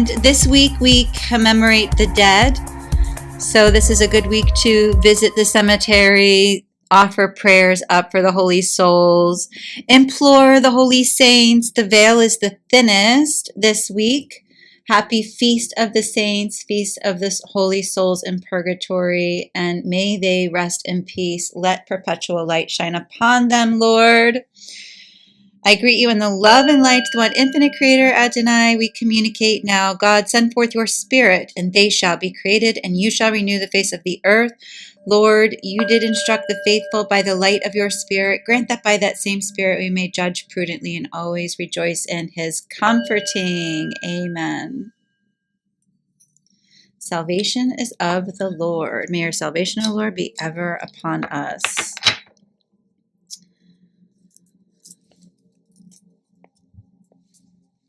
And this week we commemorate the dead. So this is a good week to visit the cemetery, offer prayers up for the holy souls, implore the holy saints. The veil is the thinnest this week. Happy Feast of the Saints, Feast of the Holy Souls in Purgatory, and may they rest in peace. Let perpetual light shine upon them, Lord. I greet you in the love and light of the one infinite Creator, Adonai. We communicate now. God, send forth your Spirit, and they shall be created, and you shall renew the face of the earth. Lord, you did instruct the faithful by the light of your Spirit. Grant that by that same Spirit we may judge prudently and always rejoice in his comforting. Amen. Salvation is of the Lord. May your salvation, O Lord, be ever upon us.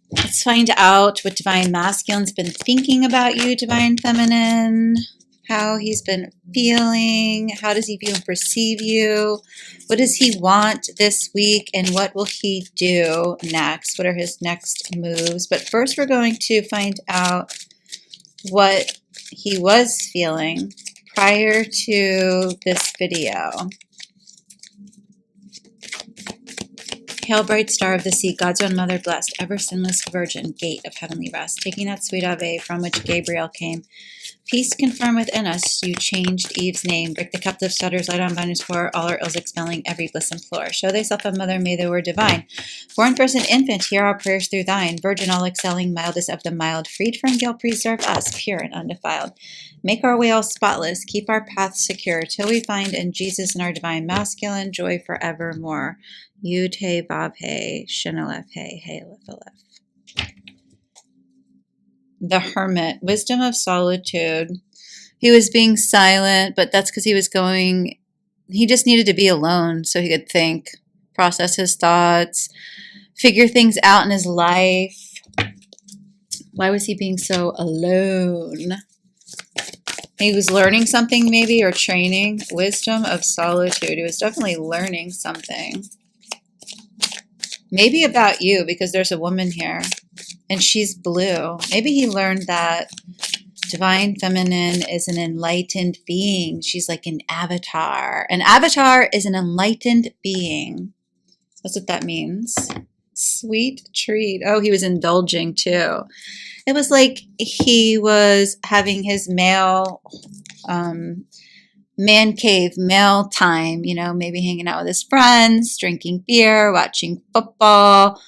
Let's find out what Divine Masculine's been thinking about you, Divine Feminine. How he's been feeling. How does he view and perceive you? What does he want this week? And what will he do next? What are his next moves? But first we're going to find out what he was feeling prior to this video. Hail, bright star of the sea, God's own mother, blessed, ever sinless virgin, gate of heavenly rest, taking that sweet Ave from which Gabriel came. Peace confirm within us, you changed Eve's name. Break the cups of stutters, light on binders pour, all our ills expelling, every bliss implore. Show thyself a mother, may the word divine. Born first an infant, hear our prayers through thine. Virgin all excelling, mildest of the mild, freed from guilt, preserve us, pure and undefiled. Make our way all spotless, keep our path secure, till we find in Jesus and our divine masculine joy forevermore. Yud He Vav He Shin Aleph He He Aleph Aleph. The Hermit, wisdom of solitude. He was being silent, but that's because he just needed to be alone so he could think, process his thoughts, figure things out in his life. Why was he being so alone? He was learning something maybe, or training. Wisdom of solitude. He was definitely learning something. Maybe about you, because there's a woman here and she's blue. Maybe he learned that Divine Feminine is an enlightened being. She's like an avatar. An avatar is an enlightened being. That's what that means. Sweet treat. Oh, he was indulging too. It was like he was having his male man cave, male time, maybe hanging out with his friends, drinking beer, watching football,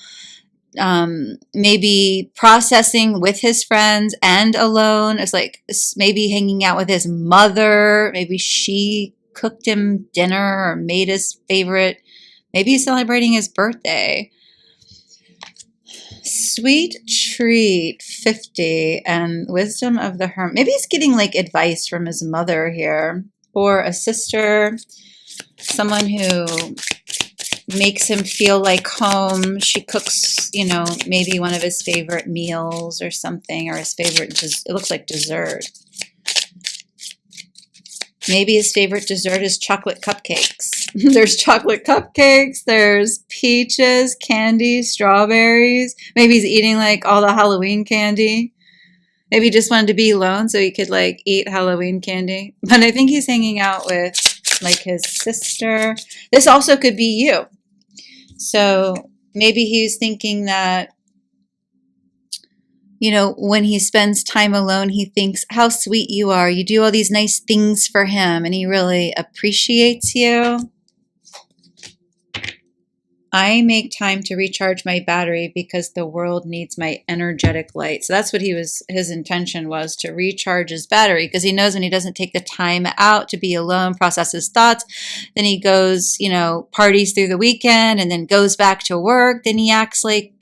maybe processing with his friends and alone. It's like maybe hanging out with his mother. Maybe she cooked him dinner or made his favorite. Maybe he's celebrating his birthday. Sweet treat, 50, and wisdom of the hermit. Maybe he's getting like advice from his mother here, or a sister, someone who makes him feel like home. She cooks, maybe one of his favorite meals or something, or his favorite, it looks like dessert. Maybe his favorite dessert is chocolate cupcakes. There's chocolate cupcakes, there's peaches, candy, strawberries. Maybe he's eating like all the Halloween candy. Maybe he just wanted to be alone so he could like eat Halloween candy. But I think he's hanging out with like his sister. This also could be you. So maybe he's thinking that, when he spends time alone, he thinks how sweet you are. You do all these nice things for him and he really appreciates you. I make time to recharge my battery because the world needs my energetic light. So that's what his intention was, to recharge his battery, because he knows when he doesn't take the time out to be alone, process his thoughts, then he goes, parties through the weekend and then goes back to work. Then he acts like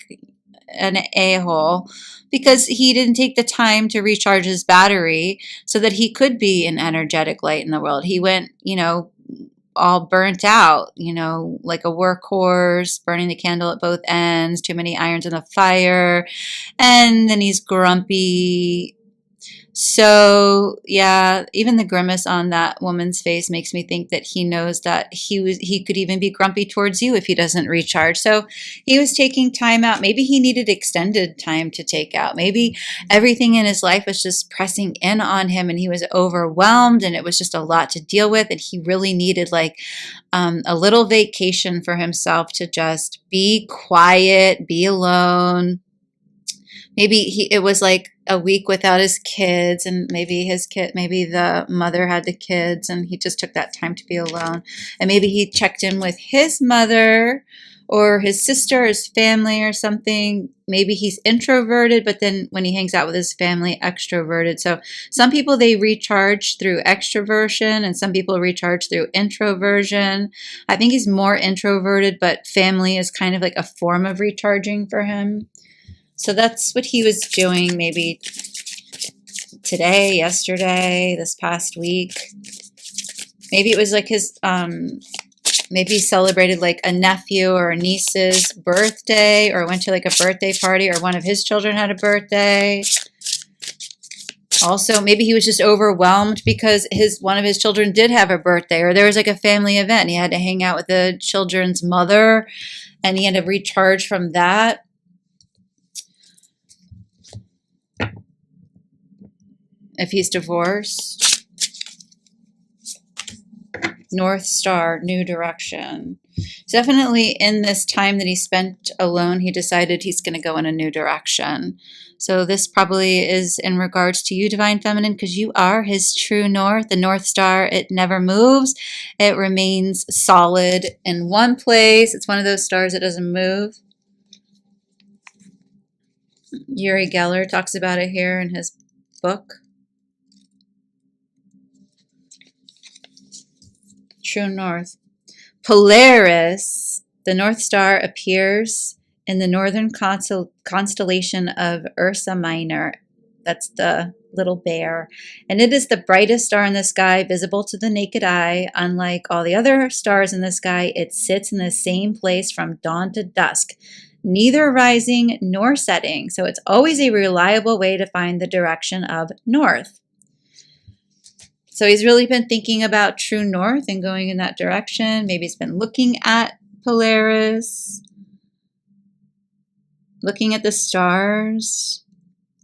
an a-hole because he didn't take the time to recharge his battery so that he could be an energetic light in the world. He went, all burnt out, like a workhorse, burning the candle at both ends, too many irons in the fire, and then he's grumpy. So yeah, even the grimace on that woman's face makes me think that he knows that he could even be grumpy towards you if he doesn't recharge. So he was taking time out. Maybe he needed extended time to take out. Maybe everything in his life was just pressing in on him and he was overwhelmed and it was just a lot to deal with, and he really needed like a little vacation for himself to just be quiet, be alone. Maybe it was like a week without his kids, and maybe the mother had the kids and he just took that time to be alone. And maybe he checked in with his mother or his sister, his family or something. Maybe he's introverted, but then when he hangs out with his family, extroverted. So some people, they recharge through extroversion and some people recharge through introversion. I think he's more introverted, but family is kind of like a form of recharging for him. So that's what he was doing maybe today, yesterday, this past week. Maybe it was like his, maybe he celebrated like a nephew or a niece's birthday, or went to like a birthday party, or one of his children had a birthday. Also, maybe he was just overwhelmed because one of his children did have a birthday, or there was like a family event. He had to hang out with the children's mother and he had to recharge from that. If he's divorced, North Star, new direction. Definitely in this time that he spent alone, he decided he's going to go in a new direction. So this probably is in regards to you, Divine Feminine, because you are his true north. The North Star, it never moves. It remains solid in one place. It's one of those stars that doesn't move. Uri Geller talks about it here in his book. True north. Polaris, the North Star, appears in the northern constellation of Ursa Minor. That's the little bear. And it is the brightest star in the sky, visible to the naked eye. Unlike all the other stars in the sky, it sits in the same place from dawn to dusk, neither rising nor setting. So it's always a reliable way to find the direction of north. So he's really been thinking about true north and going in that direction. Maybe he's been looking at Polaris, looking at the stars,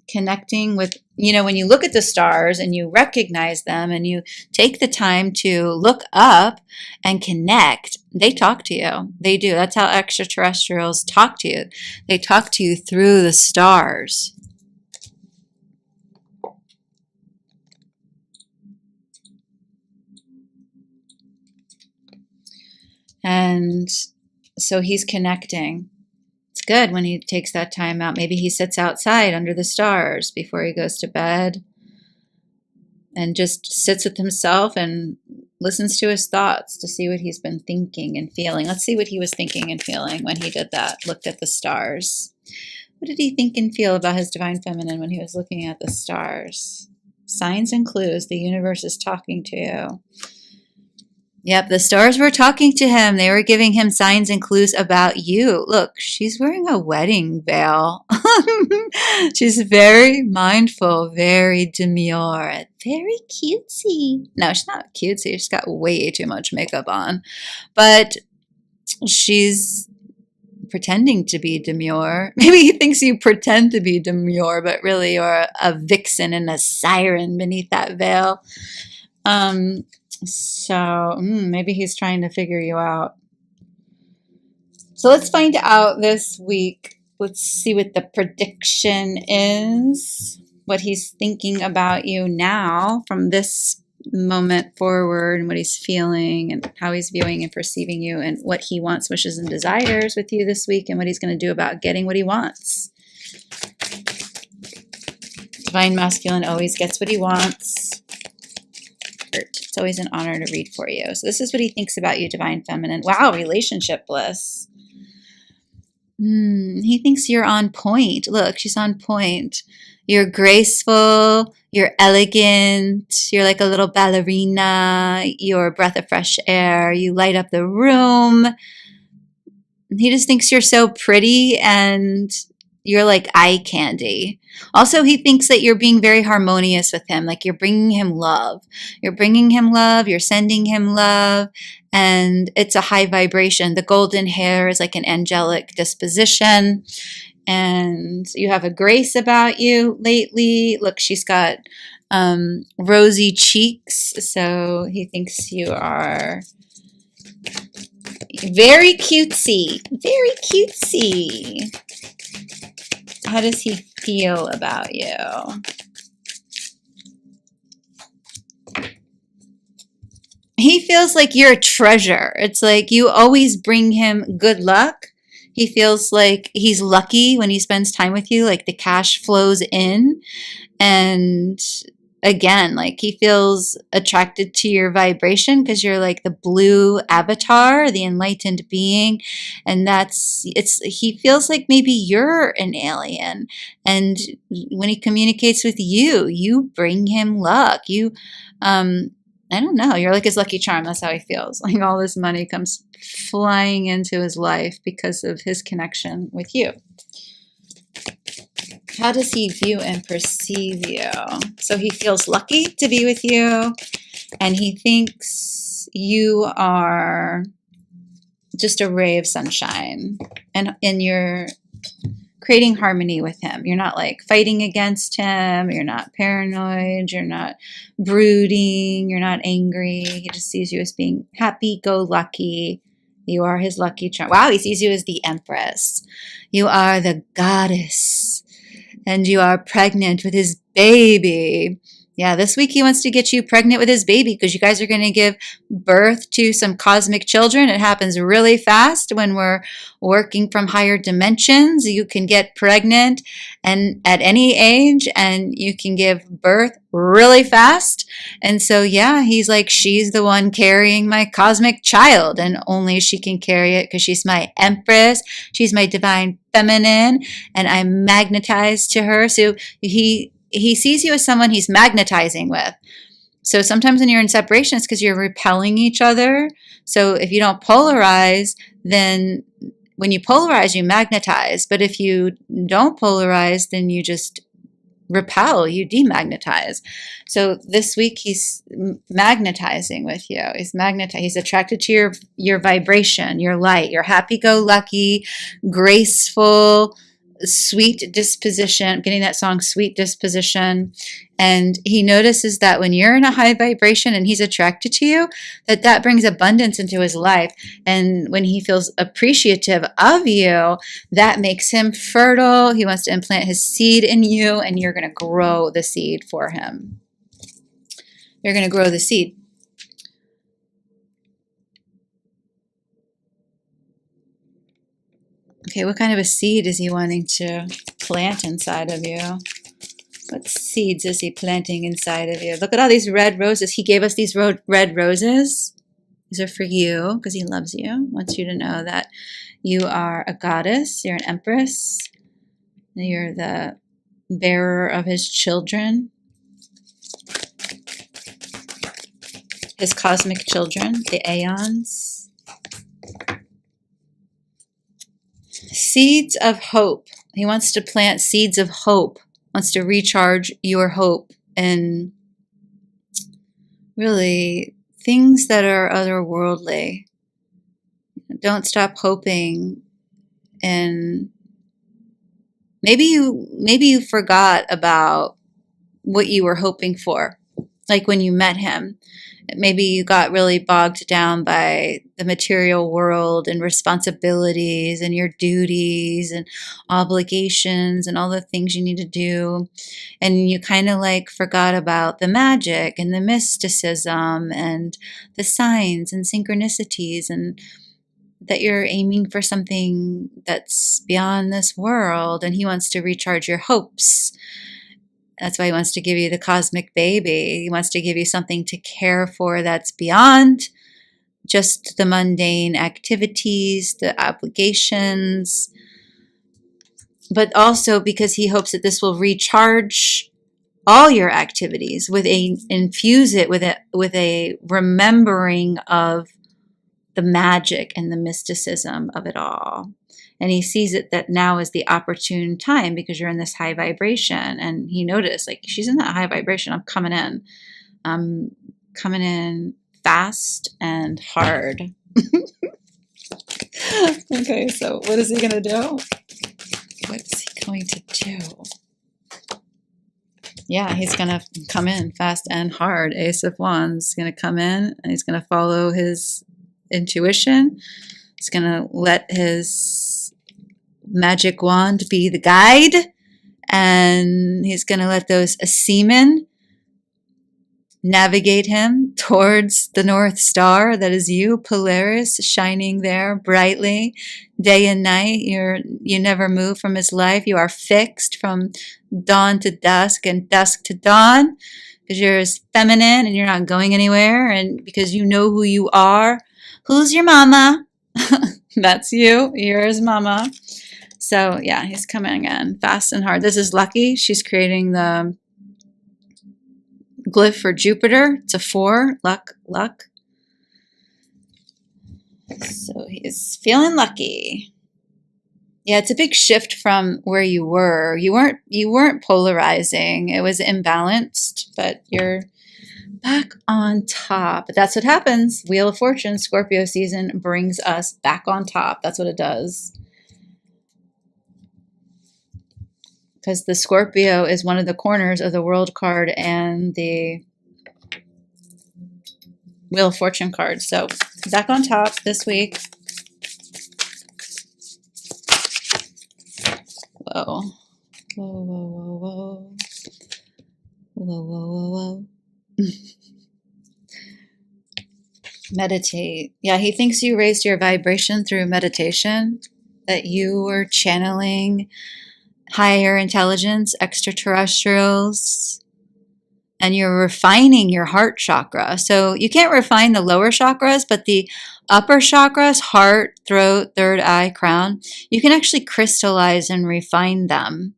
connecting with, when you look at the stars and you recognize them and you take the time to look up and connect, they talk to you. They do. That's how extraterrestrials talk to you. They talk to you through the stars. And so he's connecting. It's good when he takes that time out. Maybe he sits outside under the stars before he goes to bed and just sits with himself and listens to his thoughts to see what he's been thinking and feeling. Let's see what he was thinking and feeling when he did that, looked at the stars. What did he think and feel about his Divine Feminine when he was looking at the stars? Signs and clues. The universe is talking to you. Yep, the stars were talking to him. They were giving him signs and clues about you. Look, she's wearing a wedding veil. She's very mindful, very demure, very cutesy. No, she's not cutesy. She's got way too much makeup on. But she's pretending to be demure. Maybe he thinks you pretend to be demure, but really you're a vixen and a siren beneath that veil. So maybe he's trying to figure you out. So let's find out this week. Let's see what the prediction is, what he's thinking about you now from this moment forward, and what he's feeling and how he's viewing and perceiving you, and what he wants, wishes, and desires with you this week, and what he's going to do about getting what he wants. Divine Masculine always gets what he wants. It's always an honor to read for you. So this is what he thinks about you, Divine Feminine. Wow, relationship bliss. He thinks you're on point. Look, she's on point. You're graceful. You're elegant. You're like a little ballerina. You're a breath of fresh air. You light up the room. He just thinks you're so pretty and you're like eye candy. Also, he thinks that you're being very harmonious with him, like you're bringing him love. You're bringing him love, you're sending him love, and it's a high vibration. The golden hair is like an angelic disposition, and you have a grace about you lately. Look, she's got rosy cheeks, so he thinks you are very cutesy. Very cutesy. How does he feel about you? He feels like you're a treasure. It's like you always bring him good luck. He feels like he's lucky when he spends time with you, like the cash flows in. And again, like he feels attracted to your vibration because you're like the blue avatar, the enlightened being. And he feels like maybe you're an alien. And when he communicates with you, you bring him luck. I don't know, you're like his lucky charm. That's how he feels. Like all this money comes flying into his life because of his connection with you. How does he view and perceive you? So he feels lucky to be with you, and he thinks you are just a ray of sunshine, and you're creating harmony with him. You're not like fighting against him. You're not paranoid. You're not brooding. You're not angry. He just sees you as being happy-go-lucky. You are his lucky charm. Wow, he sees you as the Empress. You are the goddess. And you are pregnant with his baby. Yeah, this week he wants to get you pregnant with his baby because you guys are going to give birth to some cosmic children. It happens really fast when we're working from higher dimensions. You can get pregnant and at any age, and you can give birth really fast. And so, yeah, he's like, she's the one carrying my cosmic child, and only she can carry it because she's my Empress. She's my divine feminine, and I'm magnetized to her. So he sees you as someone he's magnetizing with. So sometimes when you're in separation, it's because you're repelling each other. So if you don't polarize, then when you polarize, you magnetize. But if you don't polarize, then you just repel, you demagnetize. So this week he's magnetizing with you. He's attracted to your vibration, your light, your happy-go-lucky, graceful, sweet disposition. I'm getting that song, Sweet Disposition. And he notices that when you're in a high vibration and he's attracted to you, that brings abundance into his life. And when he feels appreciative of you, that makes him fertile. He wants to implant his seed in you, and you're going to grow the seed for him. You're going to grow the seed. Okay, what kind of a seed is he wanting to plant inside of you? What seeds is he planting inside of you? Look at all these red roses. He gave us these red roses. These are for you because he loves you. Wants you to know that you are a goddess. You're an empress. You're the bearer of his children. His cosmic children, the aeons. Seeds of hope. He wants to plant seeds of hope, wants to recharge your hope and really things that are otherworldly. Don't stop hoping. And maybe you forgot about what you were hoping for, like when you met him. Maybe you got really bogged down by the material world and responsibilities and your duties and obligations and all the things you need to do. And you kind of like forgot about the magic and the mysticism and the signs and synchronicities, and that you're aiming for something that's beyond this world. And he wants to recharge your hopes. That's why he wants to give you the cosmic baby. He wants to give you something to care for that's beyond just the mundane activities, the obligations, but also because he hopes that this will recharge all your activities infuse it with a remembering of the magic and the mysticism of it all. And he sees it that now is the opportune time because you're in this high vibration. And he noticed, like, she's in that high vibration. I'm coming in. I'm coming in fast and hard. Okay, so what is he going to do? What's he going to do? Yeah, he's going to come in fast and hard. Ace of Wands is going to come in and he's going to follow his intuition. He's going to let his magic wand be the guide. And he's going to let those seamen navigate him towards the North Star. That is you, Polaris, shining there brightly day and night. You never move from his life. You are fixed from dawn to dusk and dusk to dawn because you're as feminine and you're not going anywhere, and because you know who you are. Who's your mama? That's you. You're his mama. So yeah, he's coming in fast and hard. This is lucky. She's creating the glyph for Jupiter. It's a 4. Luck, luck. So he is feeling lucky. Yeah, it's a big shift from where you were. You weren't polarizing. It was imbalanced, but you're back on top. But that's what happens. Wheel of Fortune, Scorpio season brings us back on top. That's what it does. Because the Scorpio is one of the corners of the World card and the Wheel of Fortune card. So back on top this week. Whoa. Whoa, whoa, whoa, whoa. Whoa, whoa, whoa, whoa. Meditate. Yeah, he thinks you raised your vibration through meditation, that you were channeling higher intelligence, extraterrestrials, and you're refining your heart chakra. So you can't refine the lower chakras, but the upper chakras, heart, throat, third eye, crown, you can actually crystallize and refine them.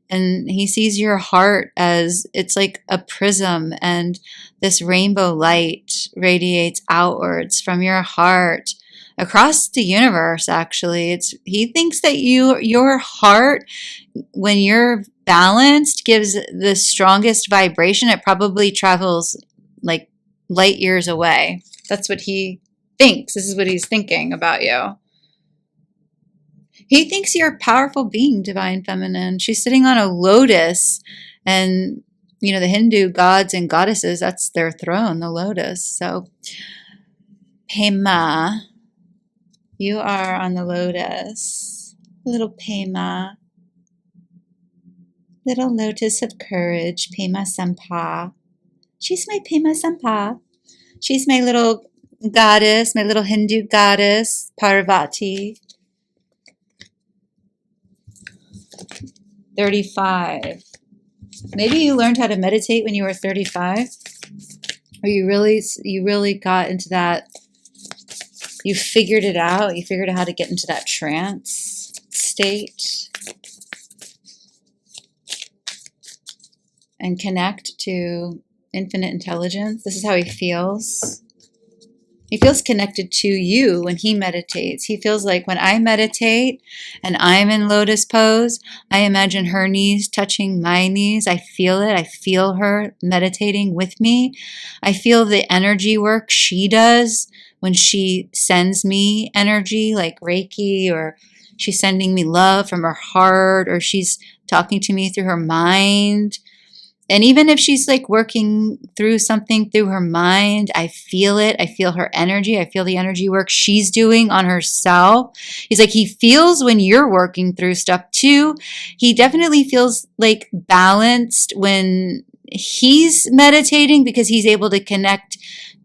And he sees your heart as it's like a prism, and this rainbow light radiates outwards from your heart across the universe. Actually, he thinks that your heart, when you're balanced, gives the strongest vibration. It probably travels like light years away. That's what he thinks. This is what he's thinking about you. He thinks you're a powerful being, divine feminine. She's sitting on a lotus, and the Hindu gods and goddesses, that's their throne, the lotus. So Pema, you are on the lotus. Little Pema. Little lotus of courage, Pema Sampa. She's my Pema Sampa. She's my little goddess, my little Hindu goddess, Parvati. 35. Maybe you learned how to meditate when you were 35. Or you really got into that. You figured it out. You figured out how to get into that trance state and connect to infinite intelligence. This is how he feels. He feels connected to you when he meditates. He feels like when I meditate and I'm in lotus pose, I imagine her knees touching my knees. I feel it. I feel her meditating with me. I feel the energy work she does when she sends me energy like Reiki, or she's sending me love from her heart, or she's talking to me through her mind. And even if she's like working through something through her mind, I feel it. I feel her energy. I feel the energy work she's doing on herself. He's like, he feels when you're working through stuff too. He definitely feels like balanced when he's meditating because he's able to connect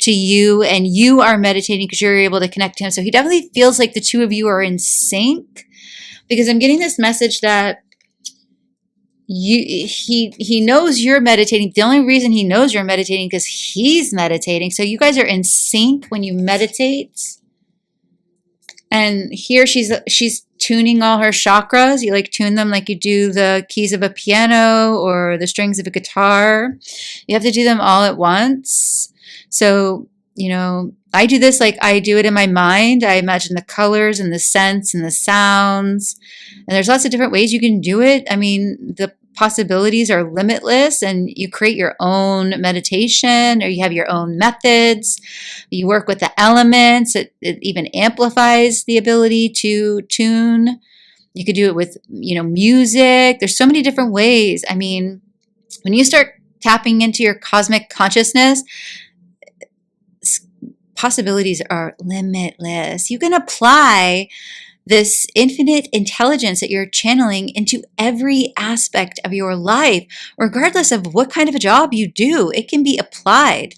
to you, and you are meditating because you're able to connect to him. So he definitely feels like the two of you are in sync, because I'm getting this message that he knows you're meditating. The only reason he knows you're meditating because he's meditating. So you guys are in sync when you meditate. And here she's tuning all her chakras. You like tune them like you do the keys of a piano or the strings of a guitar. You have to do them all at once. So I do this, like I do it in my mind. I imagine the colors and the scents and the sounds. And there's lots of different ways you can do it. I mean, the possibilities are limitless, and you create your own meditation, or you have your own methods. You work with the elements. It even amplifies the ability to tune. You could do it with, music. There's so many different ways. I mean, when you start tapping into your cosmic consciousness, possibilities are limitless. You can apply this infinite intelligence that you're channeling into every aspect of your life, regardless of what kind of a job you do. It can be applied.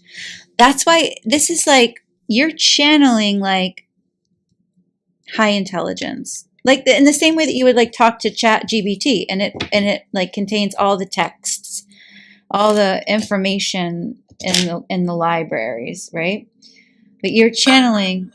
That's why this is like you're channeling like high intelligence, like in the same way that you would like talk to Chat GBT, and it like contains all the texts, all the information in the libraries, right? But you're channeling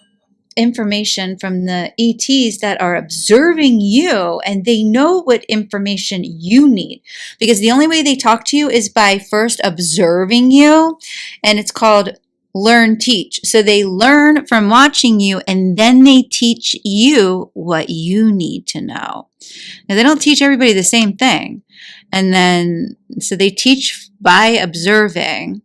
information from the ETs that are observing you, and they know what information you need, because the only way they talk to you is by first observing you, and it's called learn teach. So they learn from watching you, and then they teach you what you need to know. Now, they don't teach everybody the same thing, and then so they teach by observing.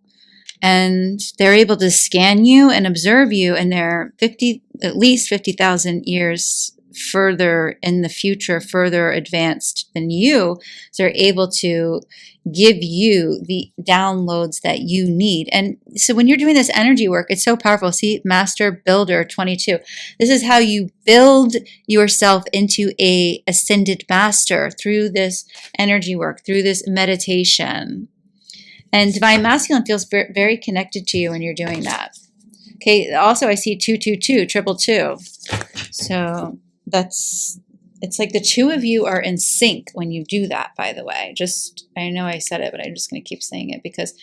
And they're able to scan you and observe you, and they're at least 50,000 years further in the future, further advanced than you. So they're able to give you the downloads that you need. And so when you're doing this energy work, it's so powerful. See, Master Builder 22. This is how you build yourself into a ascended master, through this energy work, through this meditation. And Divine Masculine feels very connected to you when you're doing that. Okay, also I see 222, 222. So it's like the two of you are in sync when you do that, by the way. I know I said it, but I'm just going to keep saying it, because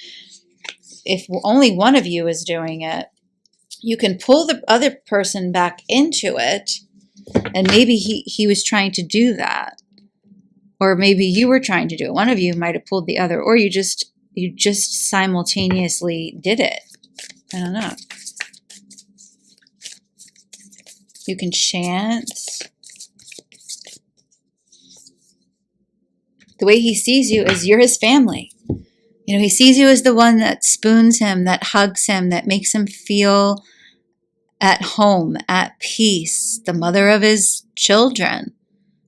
if only one of you is doing it, you can pull the other person back into it, and maybe he was trying to do that. Or maybe you were trying to do it. One of you might have pulled the other, or you just simultaneously did it. I don't know. You can chant. The way he sees you is you're his family. He sees you as the one that spoons him, that hugs him, that makes him feel at home, at peace. The mother of his children,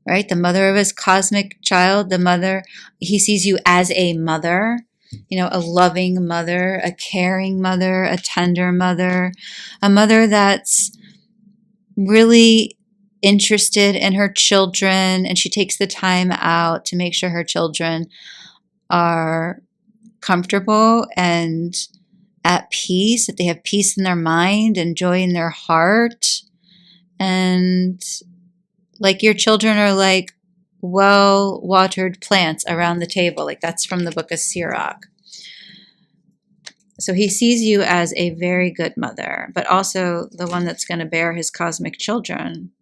right? The mother of his cosmic child, the mother. He sees you as a mother. A loving mother, a caring mother, a tender mother, a mother that's really interested in her children, and she takes the time out to make sure her children are comfortable and at peace, that they have peace in their mind and joy in their heart. And like your children are like well-watered plants around the table. Like that's from the book of Sirach. So he sees you as a very good mother, but also the one that's going to bear his cosmic children,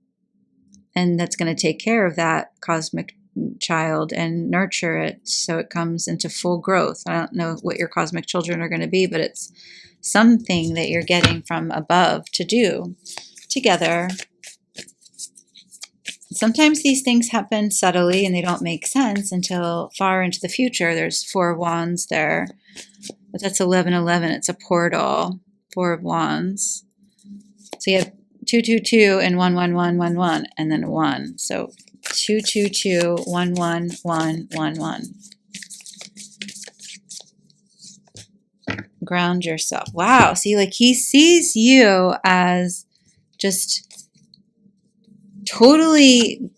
and that's going to take care of that cosmic child and nurture it so it comes into full growth. I don't know what your cosmic children are going to be, but it's something that you're getting from above to do together. Sometimes these things happen subtly and they don't make sense until far into the future. There's 4 wands there, but that's 1111. It's a portal, 4 of wands. So you have 222 and 11111 and then 1. So 222 11111. Ground yourself. Wow. See, like he sees you as just totally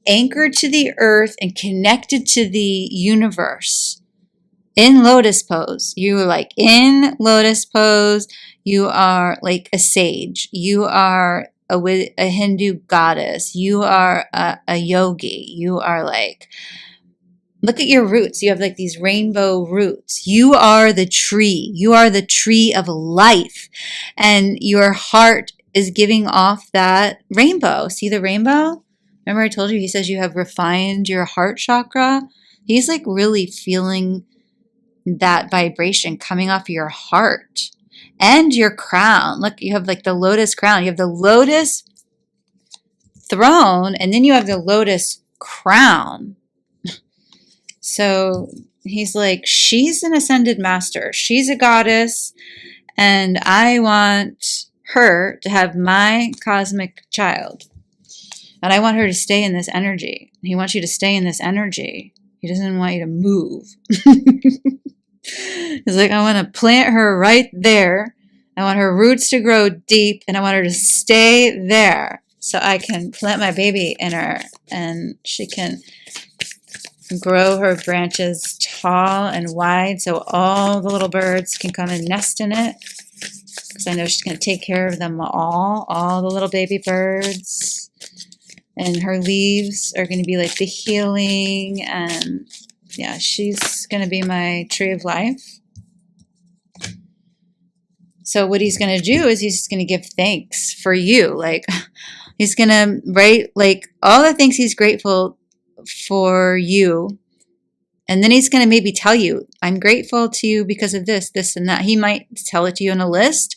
anchored to the earth and connected to the universe in lotus pose. You are like in lotus pose. You are like a sage. You are a Hindu goddess. You are a yogi. You are like, look at your roots. You have like these rainbow roots. You are the tree. You are the tree of life. And your heart is giving off that rainbow. See the rainbow? Remember I told you, he says you have refined your heart chakra. He's like really feeling that vibration coming off of your heart. and your crown. Look, you have like the lotus crown. You have the lotus throne, and then you have the lotus crown. So he's like, she's an ascended master. She's a goddess, and I want her to have my cosmic child. And I want her to stay in this energy. He wants you to stay in this energy. He doesn't want you to move. He's like, I want to plant her right there. I want her roots to grow deep, and I want her to stay there so I can plant my baby in her, and she can grow her branches tall and wide so all the little birds can come and nest in it. Because I know she's going to take care of them all the little baby birds. And her leaves are going to be like the healing, and yeah, she's going to be my tree of life. So what he's going to do is he's just going to give thanks for you. Like, he's going to write like all the things he's grateful for you. And then he's going to maybe tell you, I'm grateful to you because of this, this, and that. He might tell it to you in a list,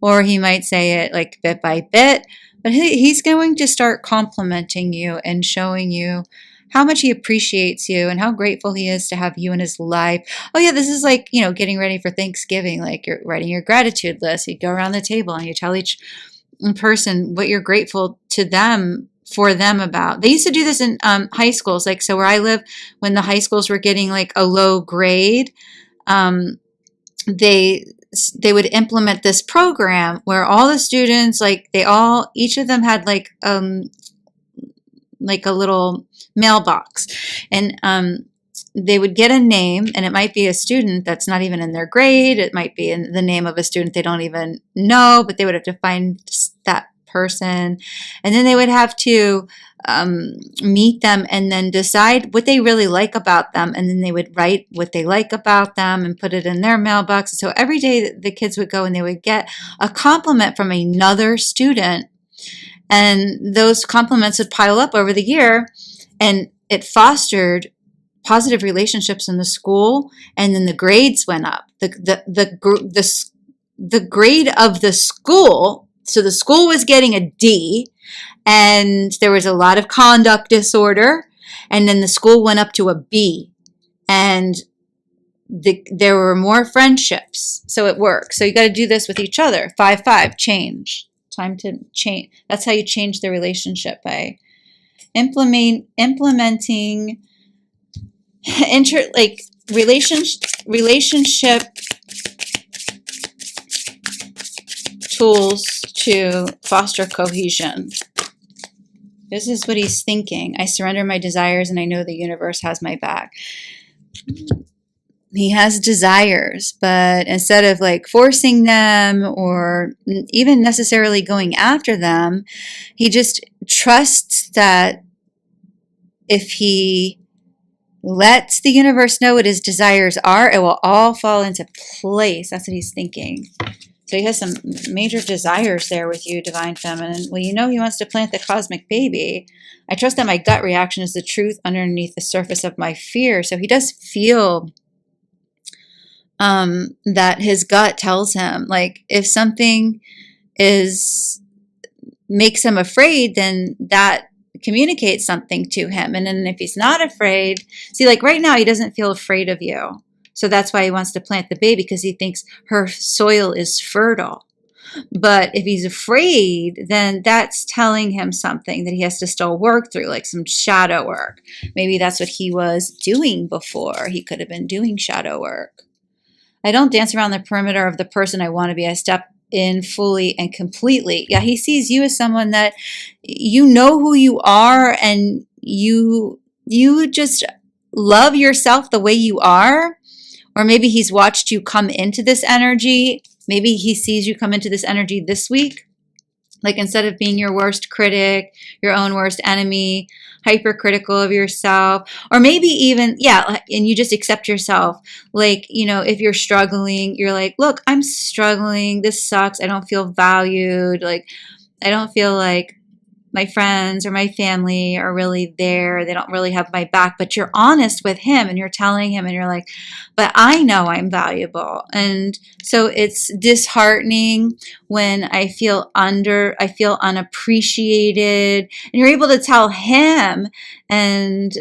or he might say it like bit by bit. But he's going to start complimenting you and showing you how much he appreciates you and how grateful he is to have you in his life. Oh yeah, this is like, getting ready for Thanksgiving, like you're writing your gratitude list. You go around the table and you tell each person what you're grateful to them, for them about. They used to do this in high schools. Like, so where I live, when the high schools were getting like a low grade, they would implement this program where all the students, like each of them had like a little mailbox, and they would get a name, and it might be a student that's not even in their grade. It might be in the name of a student they don't even know, but they would have to find that person, and then they would have to meet them and then decide what they really like about them, and then they would write what they like about them and put it in their mailbox. So every day the kids would go and they would get a compliment from another student, and those compliments would pile up over the year, and it fostered positive relationships in the school, and then the grades went up. The grade of the school, so the school was getting a D, and there was a lot of conduct disorder, and then the school went up to a B, and there were more friendships. So it works. So you got to do this with each other. 5-5, change. Time to change. That's how you change the relationship, by implementing relationship tools to foster cohesion. This is what he's thinking. I surrender my desires, and I know the universe has my back. He has desires, but instead of like forcing them or even necessarily going after them, he just trusts that if he lets the universe know what his desires are, it will all fall into place. That's what he's thinking. So he has some major desires there with you, Divine Feminine. Well, he wants to plant the cosmic baby. I trust that my gut reaction is the truth underneath the surface of my fear. So he does feel that his gut tells him, like, if something makes him afraid, then that communicates something to him. And then if he's not afraid, see, like right now, he doesn't feel afraid of you. So that's why he wants to plant the baby, because he thinks her soil is fertile. But if he's afraid, then that's telling him something that he has to still work through, like some shadow work. Maybe that's what he was doing before. He could have been doing shadow work. I don't dance around the perimeter of the person I want to be. I step in fully and completely. Yeah, he sees you as someone that you know who you are, and you just love yourself the way you are. Or maybe he's watched you come into this energy. Maybe he sees you come into this energy this week. Like, instead of being your worst critic, your own worst enemy, hypercritical of yourself, or maybe even, and you just accept yourself. Like, if you're struggling, you're like, look, I'm struggling. This sucks. I don't feel valued. Like, I don't feel like my friends or my family are really there. They don't really have my back, but you're honest with him and you're telling him and you're like, but I know I'm valuable. And so it's disheartening when I feel unappreciated, and you're able to tell him. And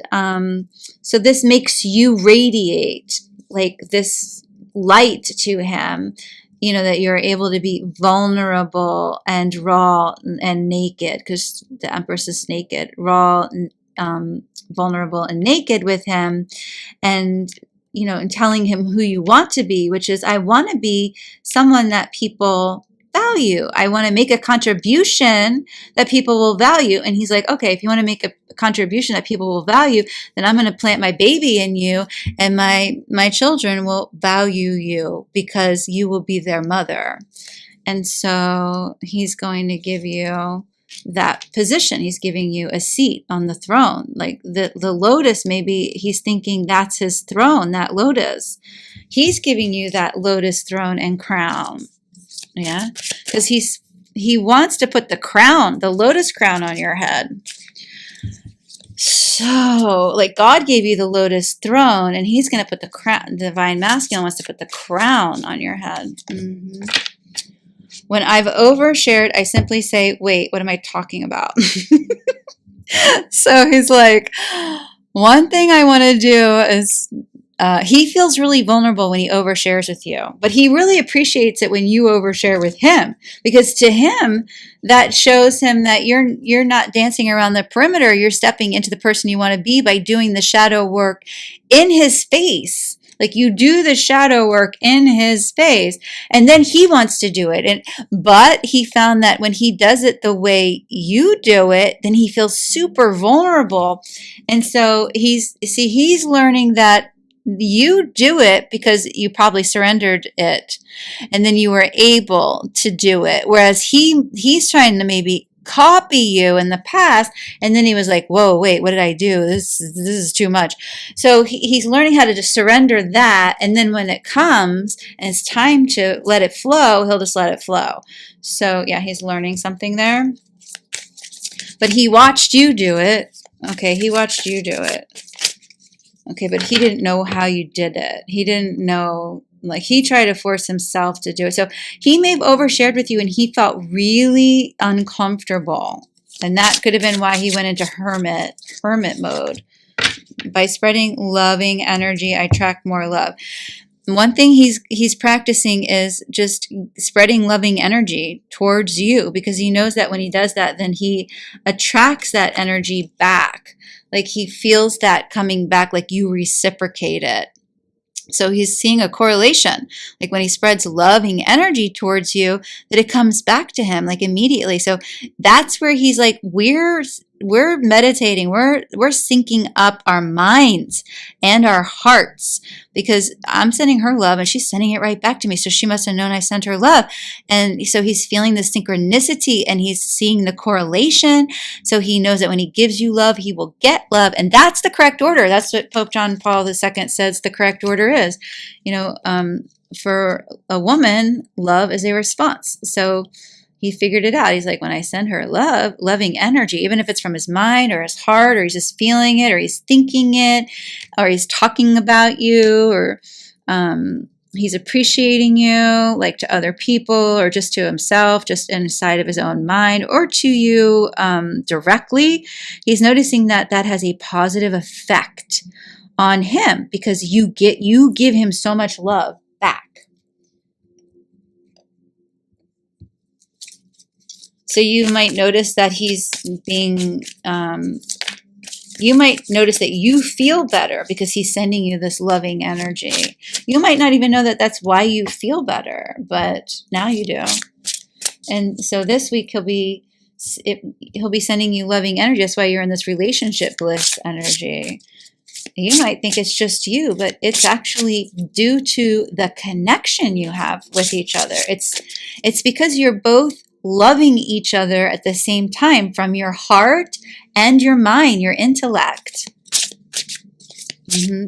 so this makes you radiate like this light to him, that you're able to be vulnerable and raw and naked, because the Empress is naked, raw, vulnerable and naked with him. And and telling him who you want to be, which is, I want to be someone that people value. I want to make a contribution that people will value. And he's like, okay, if you want to make a contribution that people will value, then I'm going to plant my baby in you, and my children will value you because you will be their mother. And so he's going to give you that position. He's giving you a seat on the throne. Like the lotus, maybe he's thinking that's his throne, that lotus. He's giving you that lotus throne and crown. Yeah, because he wants to put the crown, the lotus crown, on your head. So, like, God gave you the lotus throne, and he's going to put the crown. Divine Masculine wants to put the crown on your head. Mm-hmm. When I've overshared, I simply say, wait, what am I talking about? So he's like, one thing I want to do is, he feels really vulnerable when he overshares with you, but he really appreciates it when you overshare with him, because to him, that shows him that you're not dancing around the perimeter. You're stepping into the person you want to be by doing the shadow work in his face. Like, you do the shadow work in his face, and then he wants to do it. But he found that when he does it the way you do it, then he feels super vulnerable. And so he's learning that you do it because you probably surrendered it, and then you were able to do it. Whereas he's trying to maybe copy you in the past, and then he was like, whoa, wait, what did I do? This is too much. So he's learning how to just surrender that, and then when it comes and it's time to let it flow, he'll just let it flow. So yeah, he's learning something there. But he watched you do it. Okay, he watched you do it. Okay, but he didn't know how you did it. He didn't know, like, he tried to force himself to do it. So he may have overshared with you, and he felt really uncomfortable. And that could have been why he went into hermit mode. By spreading loving energy, I attract more love. One thing he's practicing is just spreading loving energy towards you, because he knows that when he does that, then he attracts that energy back. Like, he feels that coming back, like you reciprocate it. So he's seeing a correlation, like when he spreads loving energy towards you, that it comes back to him like immediately. So that's where he's like, we're meditating, we're syncing up our minds and our hearts, because I'm sending her love and she's sending it right back to me. So she must have known I sent her love. And so he's feeling the synchronicity, and he's seeing the correlation. So he knows that when he gives you love, he will get love. And that's the correct order. That's what Pope John Paul II says the correct order is. For a woman, love is a response. So he figured it out. He's like, when I send her loving energy, even if it's from his mind or his heart, or he's just feeling it, or he's thinking it, or he's talking about you, or he's appreciating you, like to other people, or just to himself, just inside of his own mind, or to you directly, he's noticing that has a positive effect on him, because you give him so much love back. So you might notice that he's being, you might notice that you feel better because he's sending you this loving energy. You might not even know that that's why you feel better, but now you do. And so this week he'll be sending you loving energy. That's why you're in this relationship bliss energy. You might think it's just you, but it's actually due to the connection you have with each other. It's because you're both loving each other at the same time, from your heart and your mind, your intellect.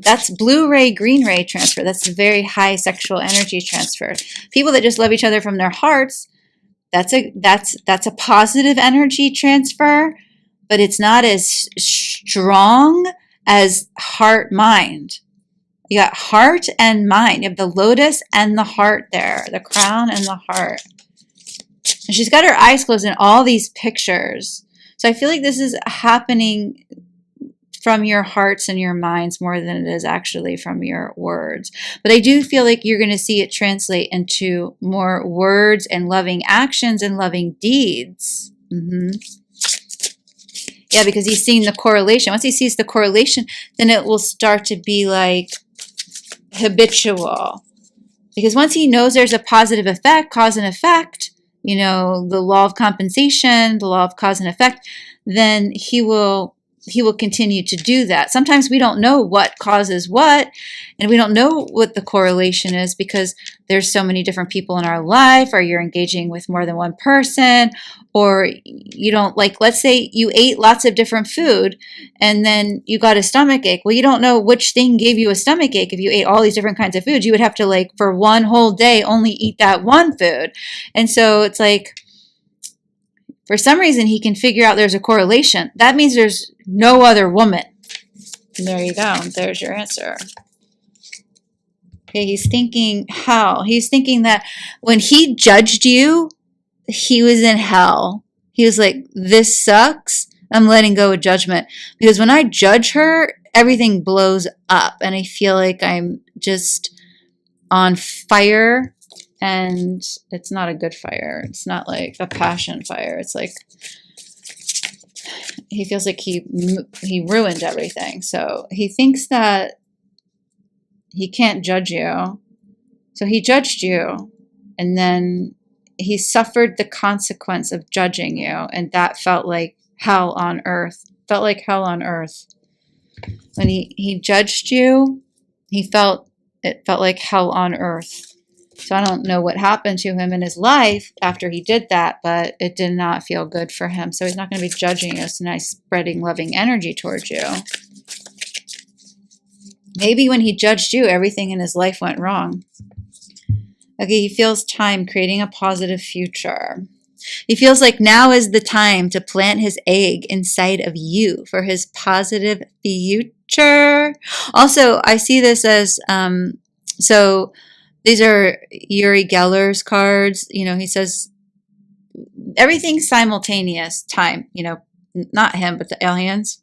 That's blue ray, green ray transfer. That's a very high sexual energy transfer. People that just love each other from their hearts, That's a positive energy transfer, but it's not as strong as heart mind. You got heart and mind. You have the lotus and the heart there, the crown and the heart. And she's got her eyes closed in all these pictures. So I feel like this is happening from your hearts and your minds more than it is actually from your words. But I do feel like you're going to see it translate into more words and loving actions and loving deeds. Yeah, because he's seeing the correlation. Once he sees the correlation, then it will start to be like habitual. Because once he knows there's a positive effect, cause and effect, the law of compensation, the law of cause and effect, then he will continue to do that. Sometimes we don't know what causes what, and we don't know what the correlation is because there's so many different people in our life, or you're engaging with more than one person, or you don't let's say you ate lots of different food and then you got a stomach ache. Well, you don't know which thing gave you a stomach ache. If you ate all these different kinds of foods, you would have to for one whole day only eat that one food. And so it's for some reason, he can figure out there's a correlation. That means there's no other woman. And there you go. There's your answer. Okay, he's thinking how? He's thinking that when he judged you, he was in hell. He was like, this sucks. I'm letting go of judgment. Because when I judge her, everything blows up. And I feel like I'm just on fire. And it's not a good fire. It's not like a passion fire. It's like he feels like he ruined everything. So he thinks that he can't judge you. So he judged you. And then he suffered the consequence of judging you. And that felt like hell on earth. Felt like hell on earth. When he judged you, it felt like hell on earth. So I don't know what happened to him in his life after he did that, but it did not feel good for him. So he's not going to be judging us and spreading loving energy towards you. Maybe when he judged you, everything in his life went wrong. Okay, he feels time creating a positive future. He feels like now is the time to plant his egg inside of you for his positive future. Also, I see this as, these are Uri Geller's cards. He says everything's simultaneous time, not him, but the aliens.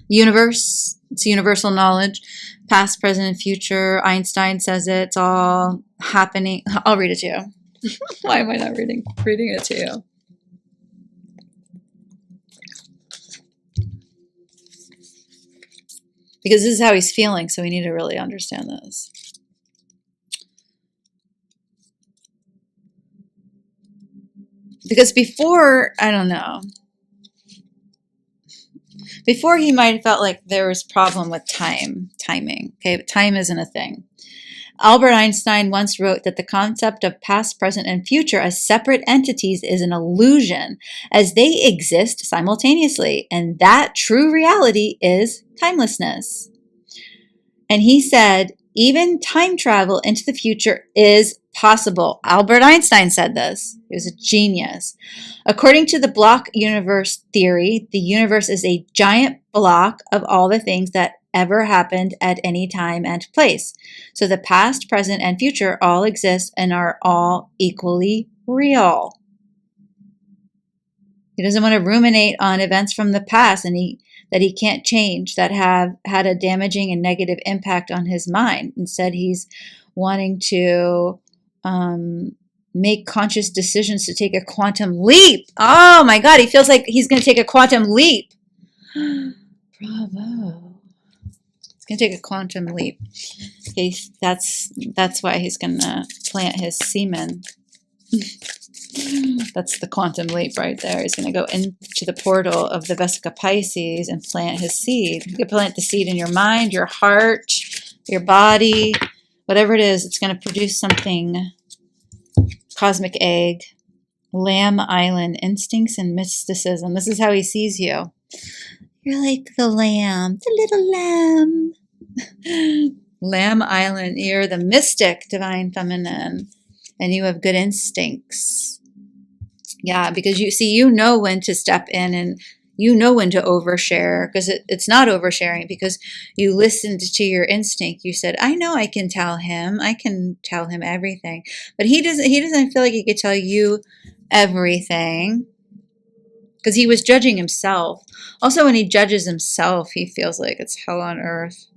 Universe, it's universal knowledge, past, present, and future. Einstein says it's all happening. I'll read it to you. Why am I not reading it to you? Because this is how he's feeling, so we need to really understand this. Because before, I don't know. Before he might have felt like there was a problem with timing. Okay, but time isn't a thing. Albert Einstein once wrote that the concept of past, present, and future as separate entities is an illusion, as they exist simultaneously, and that true reality is timelessness. And he said, even time travel into the future is possible. Albert Einstein said this. He was a genius. According to the block universe theory, the universe is a giant block of all the things that ever happened at any time and place. So the past, present, and future all exist and are all equally real. He doesn't want to ruminate on events from the past that he can't change, that have had a damaging and negative impact on his mind. Instead, he's wanting to make conscious decisions to take a quantum leap. Oh my God, he feels like he's going to take a quantum leap. Bravo. He's going to take a quantum leap. Okay, that's why he's going to plant his semen. That's the quantum leap right there. He's going to go into the portal of the Vesica Pisces and plant his seed. You can plant the seed in your mind, your heart, your body, whatever it is. It's going to produce something. Cosmic egg, Lamb Island, instincts and mysticism. This is how he sees you. You're like the lamb, the little lamb. Lamb Island, you're the mystic, divine feminine, and you have good instincts. Yeah, because you see, you know when to step in and you know when to overshare because it's not oversharing because you listened to your instinct. You said, I know I can tell him. I can tell him everything. But he doesn't feel like he could tell you everything because he was judging himself. Also, when he judges himself, he feels like it's hell on earth.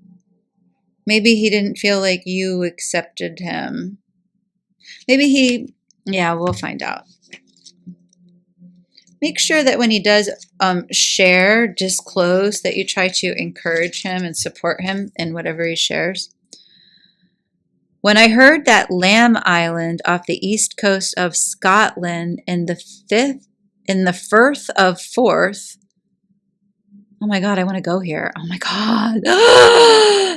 Maybe he didn't feel like you accepted him. Maybe yeah, we'll find out. Make sure that when he does share, disclose, that you try to encourage him and support him in whatever he shares. When I heard that Lamb Island off the east coast of Scotland in the Firth of Forth. Oh my God, I want to go here. Oh my God.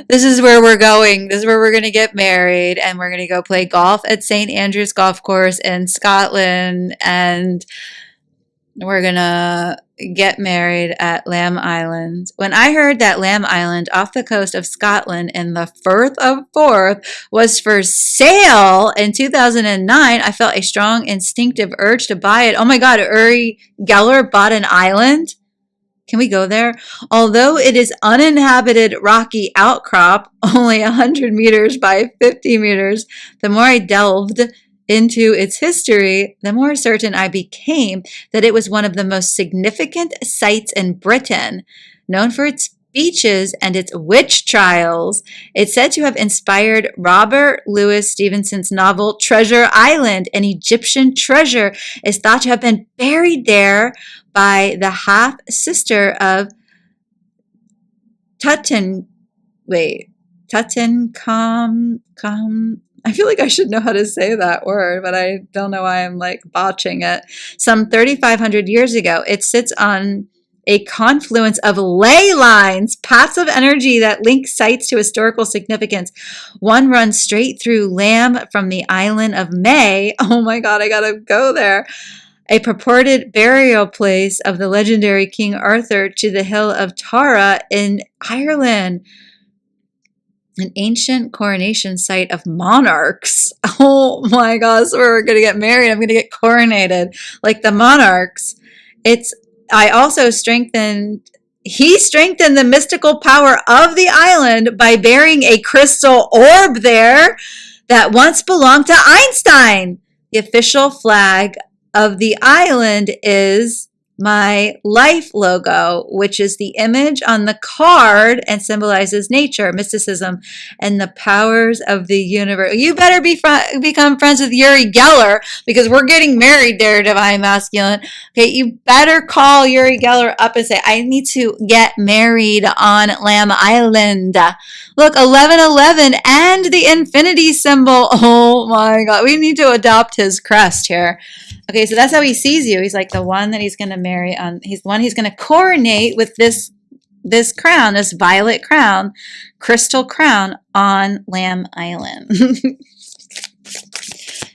This is where we're going. This is where we're going to get married and we're going to go play golf at St. Andrew's Golf Course in Scotland, and we're going to get married at Lamb Island. When I heard that Lamb Island off the coast of Scotland in the Firth of Forth was for sale in 2009, I felt a strong instinctive urge to buy it. Oh my God, Uri Geller bought an island? Can we go there? Although it is uninhabited rocky outcrop, only 100 meters by 50 meters, the more I delved into its history, the more certain I became that it was one of the most significant sites in Britain, known for its beaches and its witch trials. It's said to have inspired Robert Louis Stevenson's novel Treasure Island. An Egyptian treasure is thought to have been buried there by the half-sister of Tutankhamun. I feel like I should know how to say that word, but I don't know why I'm like botching it. Some 3,500 years ago, it sits on a confluence of ley lines, paths of energy that link sites to historical significance. One runs straight through Lamb from the island of May. Oh my God, I gotta go there. A purported burial place of the legendary King Arthur, to the hill of Tara in Ireland. An ancient coronation site of monarchs. Oh my gosh, we're going to get married. I'm going to get coronated like the monarchs. He strengthened the mystical power of the island by burying a crystal orb there that once belonged to Einstein. The official flag of the island is my life logo, which is the image on the card and symbolizes nature, mysticism, and the powers of the universe. You better become friends with Uri Geller because we're getting married there, Divine Masculine. Okay, you better call Uri Geller up and say, I need to get married on Lamb Island. Look, 1111 and the infinity symbol. Oh my God, we need to adopt his crest here. Okay, so that's how he sees you. He's like the one that he's going to marry on. He's the one he's going to coronate with this crown, this violet crown, crystal crown on Lamb Island.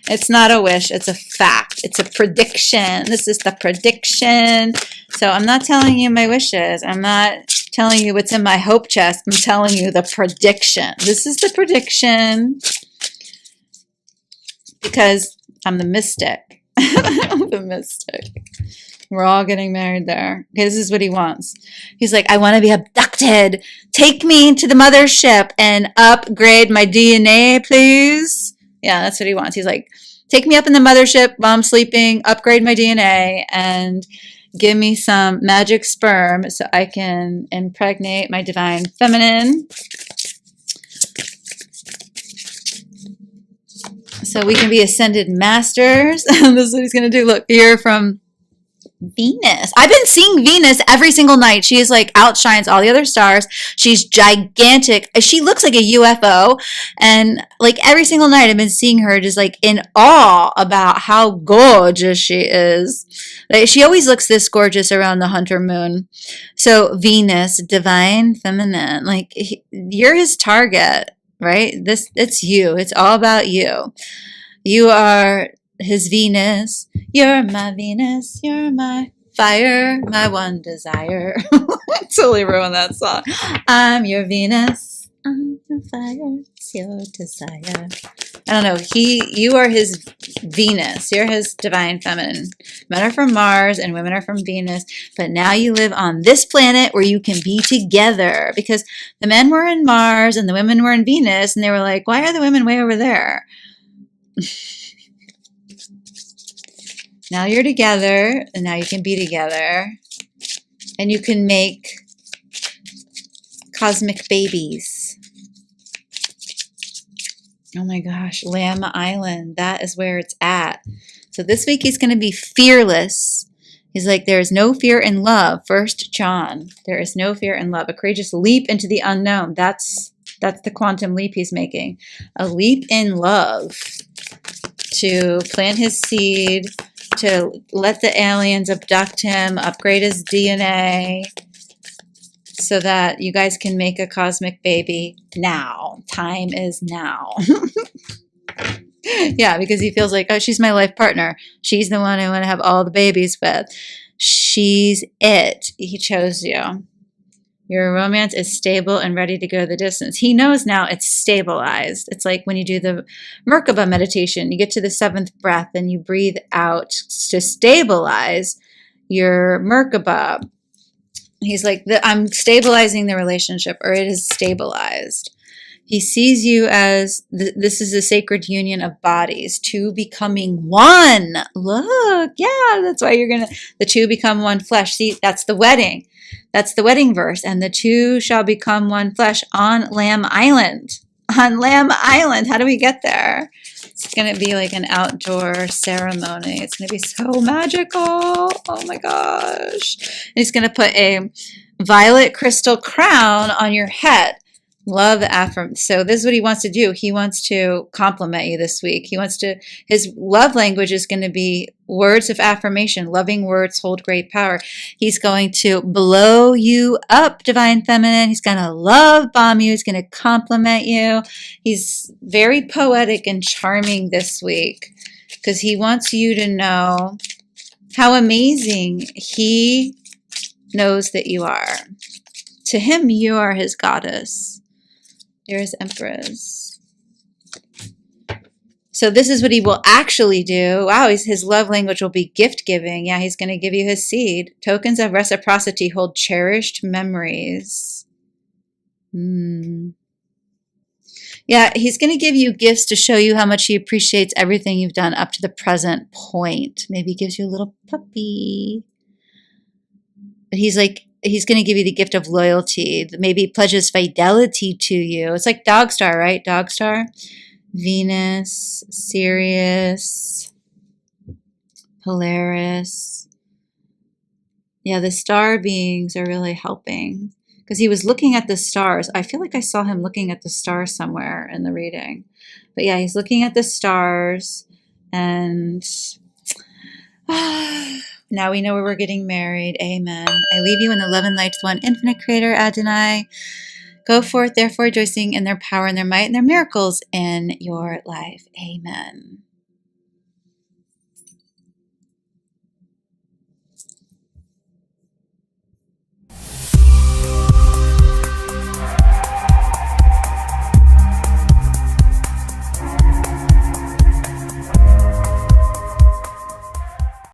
It's not a wish. It's a fact. It's a prediction. This is the prediction. So I'm not telling you my wishes. I'm not telling you what's in my hope chest. I'm telling you the prediction. This is the prediction because I'm the mystic. The mystic. We're all getting married there. Okay, this is what he wants. He's like, I want to be abducted. Take me to the mothership and upgrade my DNA, please. Yeah, that's what he wants. He's like, take me up in the mothership while I'm sleeping, upgrade my DNA, and give me some magic sperm so I can impregnate my divine feminine. So we can be ascended masters. This is what he's going to do. Look, here from Venus. I've been seeing Venus every single night. She is like outshines all the other stars. She's gigantic. She looks like a UFO. And like every single night I've been seeing her just like in awe about how gorgeous she is. Like, she always looks this gorgeous around the hunter moon. So Venus, divine feminine, like you're his target. Right? It's you. It's all about you. You are his Venus. You're my Venus. You're my fire, my one desire. I totally ruined that song. I'm your Venus. I'm your fire. It's your desire. I don't know. You are his Venus. You're his divine feminine. Men are from Mars and women are from Venus. But now you live on this planet where you can be together, because the men were in Mars and the women were in Venus, and they were like, why are the women way over there? Now you're together, and now you can be together, and you can make cosmic babies. Oh my gosh, Lamb Island, that is where it's at. So this week he's going to be fearless. He's like, there is no fear in love. 1 John, there is no fear in love. A courageous leap into the unknown. That's the quantum leap he's making. A leap in love to plant his seed, to let the aliens abduct him, upgrade his DNA, so that you guys can make a cosmic baby now. Time is now. Yeah, because he feels like, oh, she's my life partner. She's the one I want to have all the babies with. She's it. He chose you. Your romance is stable and ready to go the distance. He knows now it's stabilized. It's like when you do the Merkaba meditation, you get to the 7th breath and you breathe out to stabilize your Merkaba. He's like, I'm stabilizing the relationship, or it is stabilized. He sees you as, this is a sacred union of bodies, two becoming one. Look, yeah, that's why the two become one flesh. See, that's the wedding. That's the wedding verse. And the two shall become one flesh on Lamb Island. On Lamb Island. How do we get there? It's going to be like an outdoor ceremony. It's going to be so magical. Oh my gosh. And he's going to put a violet crystal crown on your head. Love the affirm. So this is what he wants to do. He wants to compliment you this week. His love language is going to be words of affirmation. Loving words hold great power. He's going to blow you up, divine feminine. He's going to love bomb you. He's going to compliment you. He's very poetic and charming this week because he wants you to know how amazing he knows that you are. To him, you are his goddess. You're his empress. So this is what he will actually do. Wow, his love language will be gift giving. Yeah, he's going to give you his seed. Tokens of reciprocity hold cherished memories. Yeah, he's going to give you gifts to show you how much he appreciates everything you've done up to the present point. Maybe he gives you a little puppy. But he's going to give you the gift of loyalty. Maybe pledges fidelity to you. It's like Dog Star, right? Dog Star. Venus, Sirius, Polaris. Yeah, the star beings are really helping because he was looking at the stars. I feel like I saw him looking at the stars somewhere in the reading. But yeah, he's looking at the stars, and now we know where we're getting married. Amen. I leave you in the love and light to one infinite creator, Adonai. Go forth, therefore, rejoicing in their power and their might and their miracles in your life. Amen.